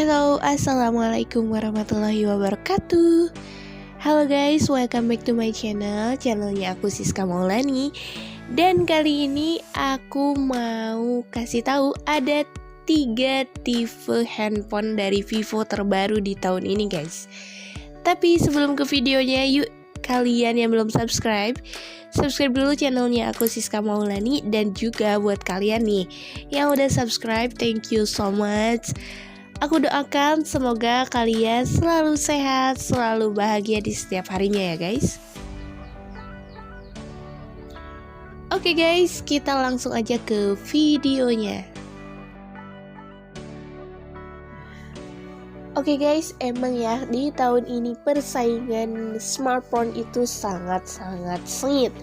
Hello, assalamualaikum warahmatullahi wabarakatuh. Halo guys, welcome back to my channelnya aku Siska Maulani. Dan kali ini aku mau kasih tahu ada 3 tipe handphone dari Vivo terbaru di tahun ini guys. Tapi sebelum ke videonya, yuk kalian yang belum subscribe dulu channelnya aku Siska Maulani. Dan juga buat kalian nih yang udah subscribe, thank you so much. Aku doakan semoga kalian selalu sehat, selalu bahagia di setiap harinya ya guys. Oke guys, kita langsung aja ke videonya. Oke guys, emang ya di tahun ini persaingan smartphone itu sangat-sangat sengit.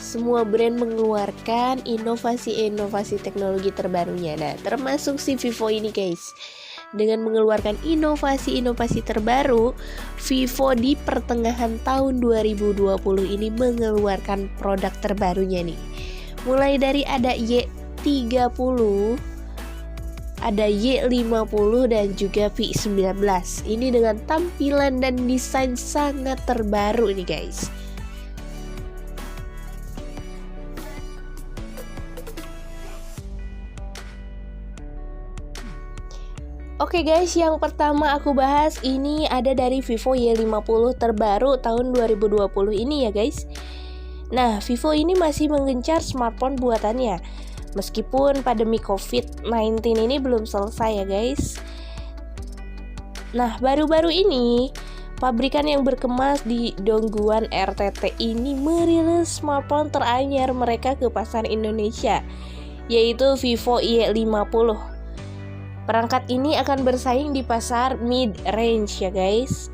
Semua brand mengeluarkan inovasi-inovasi teknologi terbarunya. Nah, termasuk si Vivo ini guys. Dengan mengeluarkan inovasi-inovasi terbaru, Vivo di pertengahan tahun 2020 ini mengeluarkan produk terbarunya nih. Mulai dari ada Y30, ada Y50 dan juga V19. Ini dengan tampilan dan desain sangat terbaru nih guys. Oke guys, yang pertama aku bahas ini ada dari Vivo Y50 terbaru tahun 2020 ini ya guys. Nah, Vivo ini masih menggencar smartphone buatannya. Meskipun pandemi COVID-19 ini belum selesai ya guys. Nah, baru-baru ini pabrikan yang berkemas di Dongguan RTT ini merilis smartphone teranyar mereka ke pasar Indonesia, yaitu Vivo Y50. Perangkat ini akan bersaing di pasar mid-range ya guys.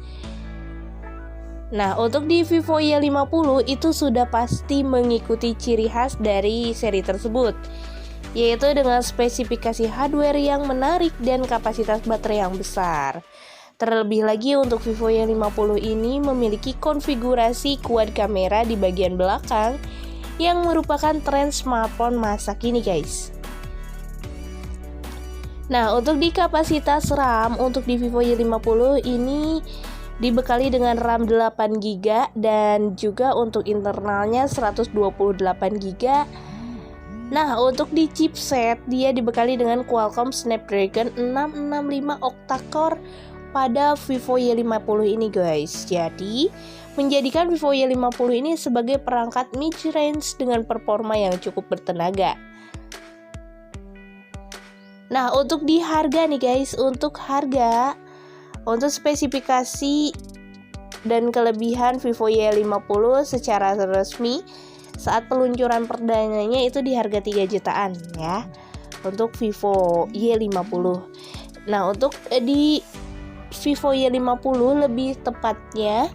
Nah, untuk di Vivo Y50 itu sudah pasti mengikuti ciri khas dari seri tersebut, yaitu dengan spesifikasi hardware yang menarik dan kapasitas baterai yang besar. Terlebih lagi untuk Vivo Y50 ini memiliki konfigurasi quad kamera di bagian belakang yang merupakan tren smartphone masa kini guys. Nah, untuk di kapasitas RAM untuk di Vivo Y50 ini dibekali dengan RAM 8GB dan juga untuk internalnya 128GB. Nah, untuk di chipset dia dibekali dengan Qualcomm Snapdragon 665 octa-core pada Vivo Y50 ini guys. Jadi, menjadikan Vivo Y50 ini sebagai perangkat mid-range dengan performa yang cukup bertenaga. Nah, untuk di harga nih guys, untuk spesifikasi dan kelebihan Vivo Y50 secara resmi saat peluncuran perdananya itu di harga 3 jutaan ya untuk Vivo Y50. Nah, untuk di Vivo Y50 lebih tepatnya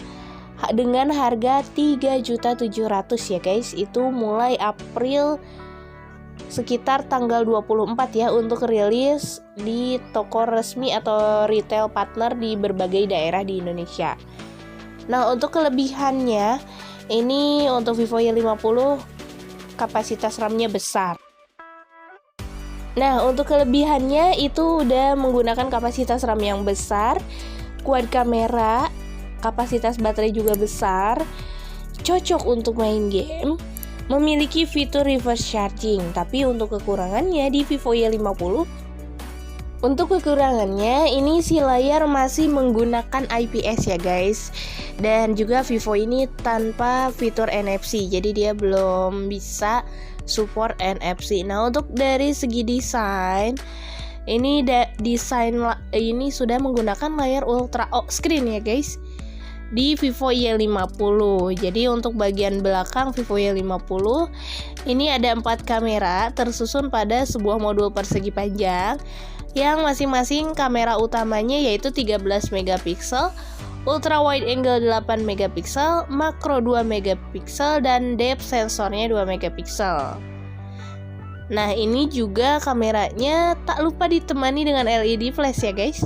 dengan harga 3.700.000 ya guys. Itu mulai April sekitar tanggal 24 ya untuk rilis di toko resmi atau retail partner di berbagai daerah di Indonesia. Nah, untuk kelebihannya ini untuk Vivo Y50 kapasitas RAM-nya besar. Nah, untuk kelebihannya itu udah menggunakan kapasitas RAM yang besar, quad kamera, kapasitas baterai juga besar, cocok untuk main game, memiliki fitur reverse charging. Tapi untuk kekurangannya di Vivo Y50, untuk kekurangannya ini si layar masih menggunakan IPS ya guys. Dan juga Vivo ini tanpa fitur NFC, jadi dia belum bisa support NFC. Nah, untuk dari segi desain ini ini sudah menggunakan layar Ultra O screen ya guys di Vivo Y50. Jadi untuk bagian belakang Vivo Y50 ini ada 4 kamera tersusun pada sebuah modul persegi panjang yang masing-masing kamera utamanya yaitu 13 megapiksel, ultra wide angle 8 megapiksel, makro 2 megapiksel dan depth sensornya 2 megapiksel. Nah, ini juga kameranya tak lupa ditemani dengan LED flash ya guys.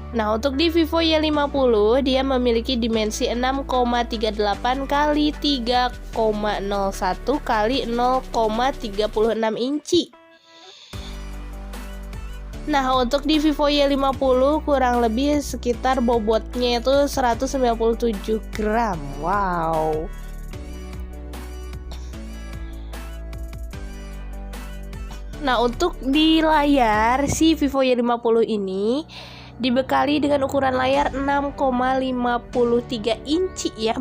Nah, untuk di Vivo Y50 dia memiliki dimensi 6,38 x 3,01 x 0,36 inci. Nah, untuk di Vivo Y50 kurang lebih sekitar bobotnya itu 197 gram. Wow. Nah, untuk di layar si Vivo Y50 ini dibekali dengan ukuran layar 6,53 inci ya,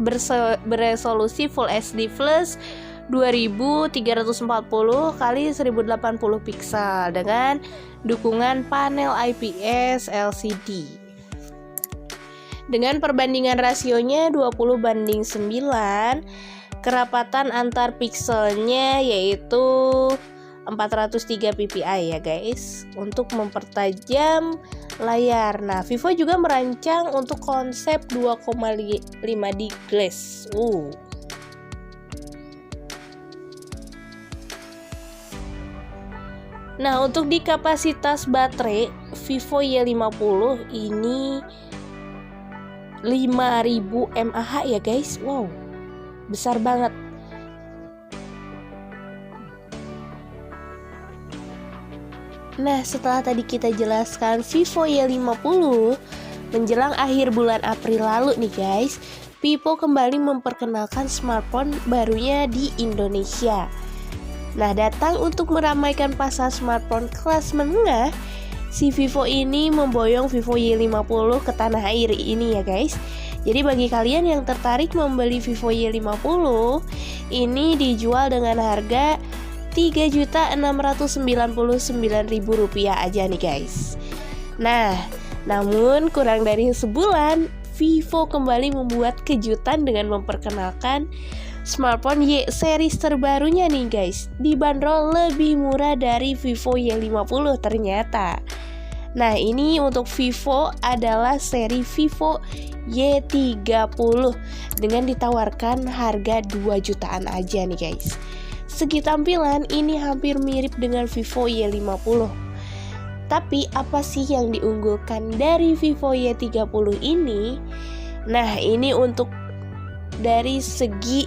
beresolusi Full HD Plus 2340 x 1080 pixel dengan dukungan panel IPS LCD. Dengan perbandingan rasionya 20:9, kerapatan antar pikselnya yaitu 403 ppi ya guys, untuk mempertajam layar. Nah, Vivo juga merancang untuk konsep 2,5D glass. Nah, untuk di kapasitas baterai Vivo Y50 ini 5000 mAh ya guys. Wow, besar banget. Nah, setelah tadi kita jelaskan Vivo Y50, menjelang akhir bulan April lalu nih guys, Vivo kembali memperkenalkan smartphone barunya di Indonesia. Nah, datang untuk meramaikan pasar smartphone kelas menengah, si Vivo ini memboyong Vivo Y50 ke tanah air ini ya guys. Jadi bagi kalian yang tertarik membeli Vivo Y50, ini dijual dengan harga Rp3.699.000 aja nih guys. Nah, namun kurang dari sebulan, Vivo kembali membuat kejutan dengan memperkenalkan smartphone Y series terbarunya nih guys, dibanderol lebih murah dari Vivo Y50 ternyata. Nah, ini untuk Vivo adalah seri Vivo Y30 dengan ditawarkan harga 2 jutaan aja nih guys. Segi tampilan ini hampir mirip dengan Vivo Y50. Tapi apa sih yang diunggulkan dari Vivo Y30 ini? Nah, ini untuk dari segi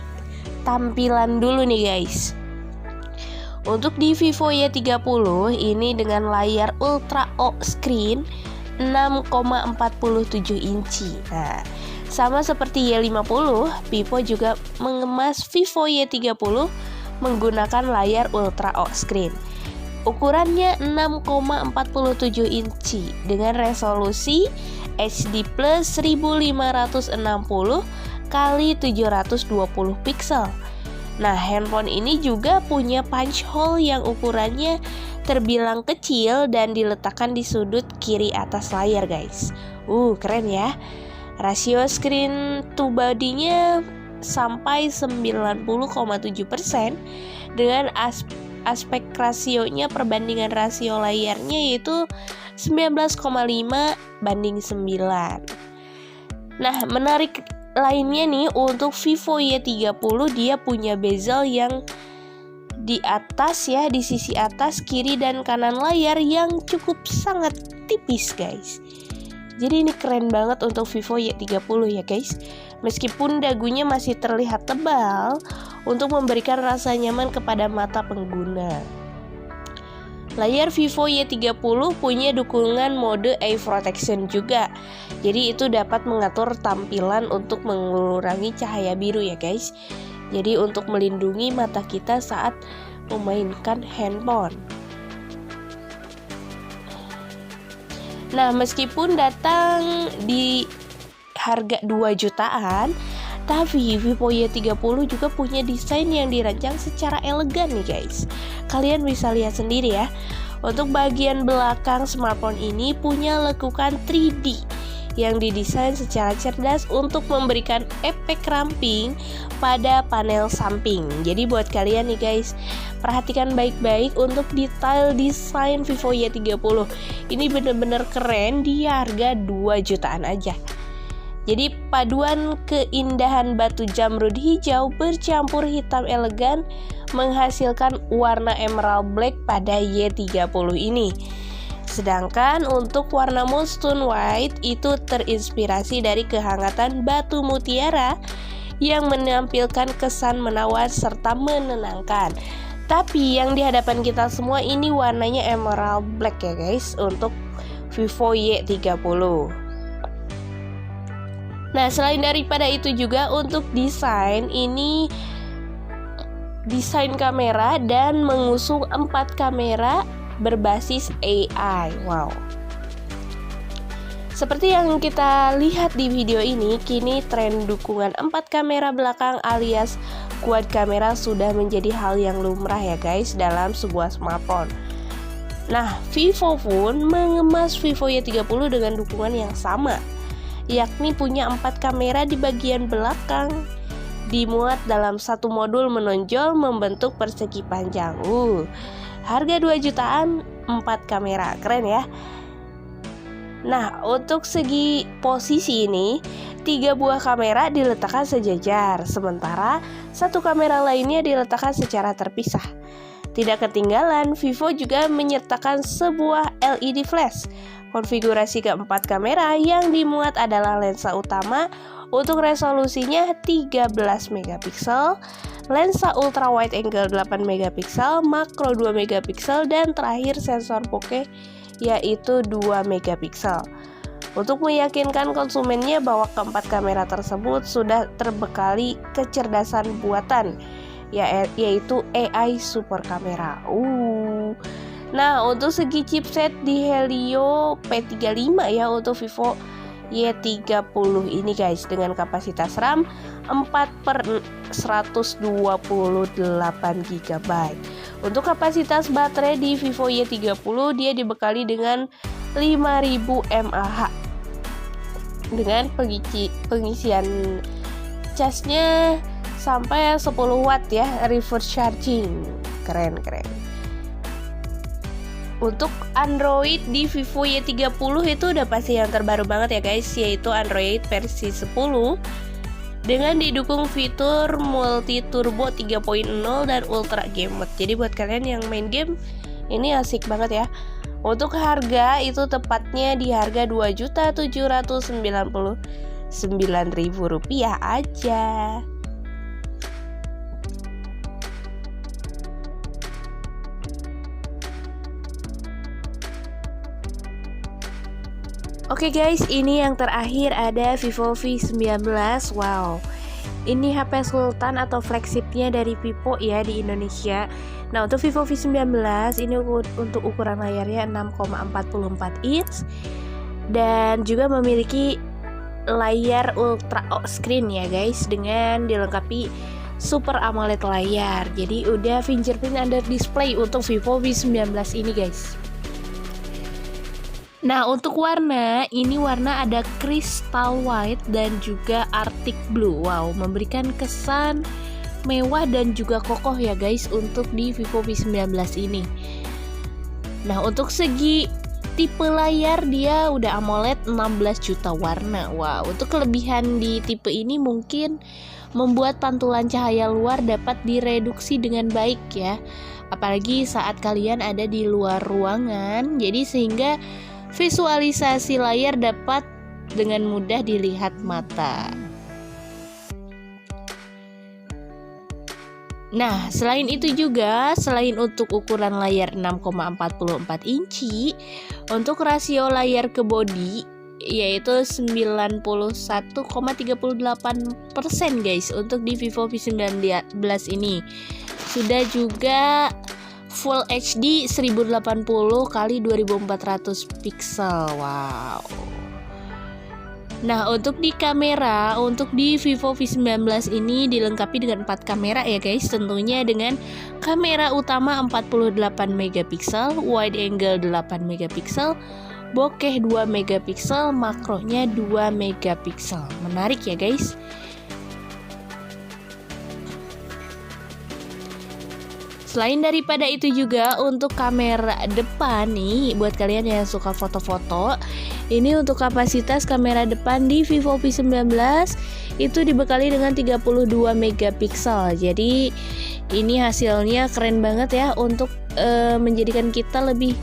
tampilan dulu nih guys. Untuk di Vivo Y30 ini dengan layar Ultra O screen 6,47 inci. Nah, sama seperti Y50, Vivo juga mengemas Vivo Y30 menggunakan layar Ultra O screen. Ukurannya 6,47 inci dengan resolusi HD Plus 1560 x 720 pixel. Nah, handphone ini juga punya punch hole yang ukurannya terbilang kecil dan diletakkan di sudut kiri atas layar guys. Keren ya. Rasio screen to body-nya sampai 90,7% dengan aspek rasionya, perbandingan rasio layarnya yaitu 19,5:9. Nah, menarik lainnya nih untuk Vivo Y30, dia punya bezel yang di atas ya, di sisi atas kiri dan kanan layar yang cukup sangat tipis guys. Jadi ini keren banget untuk Vivo Y30 ya guys. Meskipun dagunya masih terlihat tebal untuk memberikan rasa nyaman kepada mata pengguna. Layar Vivo Y30 punya dukungan mode eye protection juga. Jadi itu dapat mengatur tampilan untuk mengurangi cahaya biru ya guys. Jadi untuk melindungi mata kita saat memainkan handphone. Nah, meskipun datang di harga 2 jutaan, tapi Vivo Y30 juga punya desain yang dirancang secara elegan nih guys. Kalian bisa lihat sendiri ya. Untuk bagian belakang smartphone ini punya lekukan 3D yang didesain secara cerdas untuk memberikan efek ramping pada panel samping. Jadi buat kalian nih guys, perhatikan baik-baik untuk detail desain Vivo Y30. Ini bener-bener keren di harga 2 jutaan aja. Jadi paduan keindahan batu jamrud hijau bercampur hitam elegan menghasilkan warna emerald black pada Y30 ini. Sedangkan untuk warna moonstone white itu terinspirasi dari kehangatan batu mutiara yang menampilkan kesan menawar serta menenangkan. Tapi yang di hadapan kita semua ini warnanya emerald black ya guys, untuk Vivo Y30. Nah, selain daripada itu juga untuk desain, ini desain kamera dan mengusung 4 kamera berbasis AI. Wow. Seperti yang kita lihat di video ini, kini tren dukungan 4 kamera belakang alias quad kamera sudah menjadi hal yang lumrah ya guys dalam sebuah smartphone. Nah, Vivo pun mengemas Vivo Y30 dengan dukungan yang sama, yakni punya 4 kamera di bagian belakang, dimuat dalam satu modul menonjol membentuk persegi panjang. Harga 2 jutaan 4 kamera, keren ya. Nah, untuk segi posisi ini 3 buah kamera diletakkan sejajar, sementara 1 kamera lainnya diletakkan secara terpisah. Tidak ketinggalan, Vivo juga menyertakan sebuah LED flash. Konfigurasi keempat kamera yang dimuat adalah lensa utama untuk resolusinya 13 megapiksel, lensa ultra wide angle 8 megapiksel, makro 2 megapiksel, dan terakhir sensor bokeh yaitu 2 megapiksel. Untuk meyakinkan konsumennya bahwa keempat kamera tersebut sudah terbekali kecerdasan buatan, yaitu AI super kamera. Nah, untuk segi chipset di Helio P35 ya untuk Vivo Y30 ini guys, dengan kapasitas RAM 4/128 GB. Untuk kapasitas baterai di Vivo Y30 dia dibekali dengan 5000 mAh dengan pengisian casnya sampai 10 watt ya, reverse charging. Keren. Untuk Android di Vivo Y30 itu udah pasti yang terbaru banget ya guys, yaitu Android versi 10 dengan didukung fitur multi turbo 3.0 dan ultra game mode. Jadi buat kalian yang main game ini asik banget ya. Untuk harga itu tepatnya di harga Rp2.799.000 aja. Oke guys, ini yang terakhir ada Vivo V19. Wow, ini HP Sultan atau flagshipnya dari Vivo ya di Indonesia. Nah, untuk Vivo V19 ini untuk ukuran layarnya 6,44 inch dan juga memiliki layar ultra screen ya guys, dengan dilengkapi Super AMOLED layar. Jadi udah fingerprint under display untuk Vivo V19 ini guys. Nah, untuk warna, ini warna ada crystal white dan juga arctic blue. Wow, memberikan kesan mewah dan juga kokoh ya guys untuk di Vivo V19 ini. Nah, untuk segi tipe layar dia udah AMOLED 16 juta warna. Wow, untuk kelebihan di tipe ini mungkin membuat pantulan cahaya luar dapat direduksi dengan baik ya. Apalagi saat kalian ada di luar ruangan, jadi sehingga visualisasi layar dapat dengan mudah dilihat mata. Nah, selain itu juga, selain untuk ukuran layar 6,44 inci, untuk rasio layar ke bodi yaitu 91,38% guys untuk di Vivo V19 ini. Sudah juga Full HD 1080 x 2400 pixel. Wow. Nah, untuk di kamera, untuk di Vivo V19 ini dilengkapi dengan 4 kamera ya guys, tentunya dengan kamera utama 48 megapiksel, wide angle 8 megapiksel, bokeh 2 megapiksel, makronya 2 megapiksel. Menarik ya guys. Selain daripada itu juga untuk kamera depan nih, buat kalian yang suka foto-foto, ini untuk kapasitas kamera depan di Vivo V19 itu dibekali dengan 32 megapiksel. Jadi ini hasilnya keren banget ya untuk menjadikan kita lebih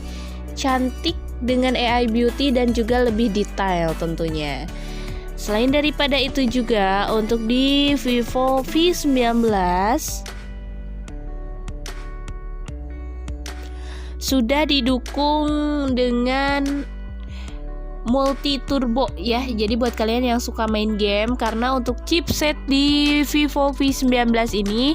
cantik dengan AI beauty dan juga lebih detail tentunya. Selain daripada itu juga untuk di Vivo V19 sudah didukung dengan multi turbo ya. Jadi buat kalian yang suka main game, karena untuk chipset di Vivo V19 ini,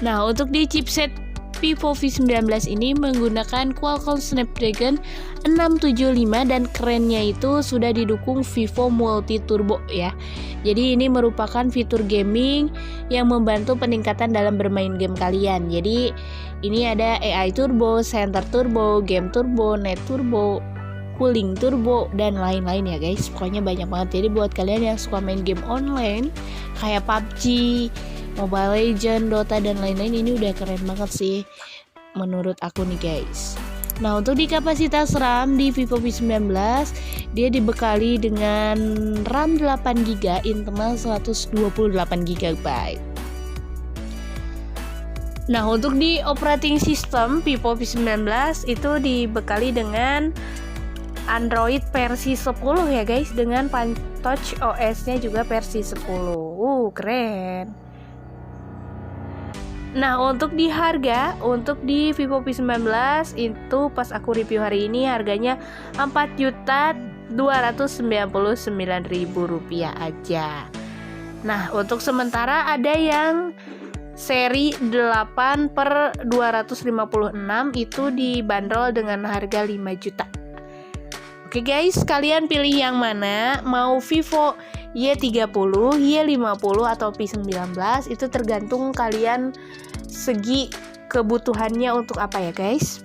nah untuk di chipset Vivo V19 ini menggunakan Qualcomm Snapdragon 675 dan kerennya itu sudah didukung Vivo Multi Turbo ya. Jadi ini merupakan fitur gaming yang membantu peningkatan dalam bermain game kalian. Jadi ini ada AI Turbo, Center Turbo, Game Turbo, Net Turbo, Cooling Turbo, dan lain-lain ya guys. Pokoknya banyak banget. Jadi buat kalian yang suka main game online kayak PUBG, Mobile Legends, Dota, dan lain-lain, ini udah keren banget sih menurut aku nih guys. Nah untuk di kapasitas RAM di Vivo V19, dia dibekali dengan RAM 8GB, internal 128GB. Nah untuk di operating system Vivo V19 itu dibekali dengan Android versi 10 ya guys, dengan Touch OS-nya juga versi 10. Keren. Nah untuk di harga, untuk di Vivo V19 itu pas aku review hari ini harganya Rp4.299.000 aja. Nah untuk sementara ada yang seri 8/256 itu dibanderol dengan harga 5 juta. Oke guys, kalian pilih yang mana? Mau Vivo Y30, Y50 atau P19, itu tergantung kalian segi kebutuhannya untuk apa ya guys.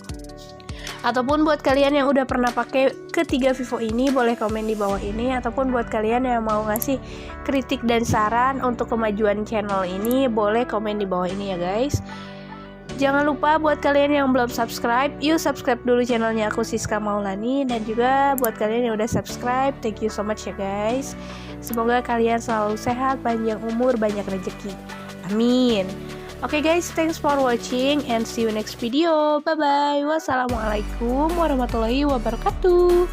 Ataupun buat kalian yang udah pernah pakai ketiga Vivo ini, boleh komen di bawah ini. Ataupun buat kalian yang mau ngasih kritik dan saran untuk kemajuan channel ini, boleh komen di bawah ini ya guys. Jangan lupa buat kalian yang belum subscribe, yuk subscribe dulu channelnya aku, Siska Maulani. Dan juga buat kalian yang udah subscribe, thank you so much ya guys. Semoga kalian selalu sehat, panjang umur, banyak rezeki. Amin. Oke guys, thanks for watching and see you next video. Bye bye. Wassalamualaikum warahmatullahi wabarakatuh.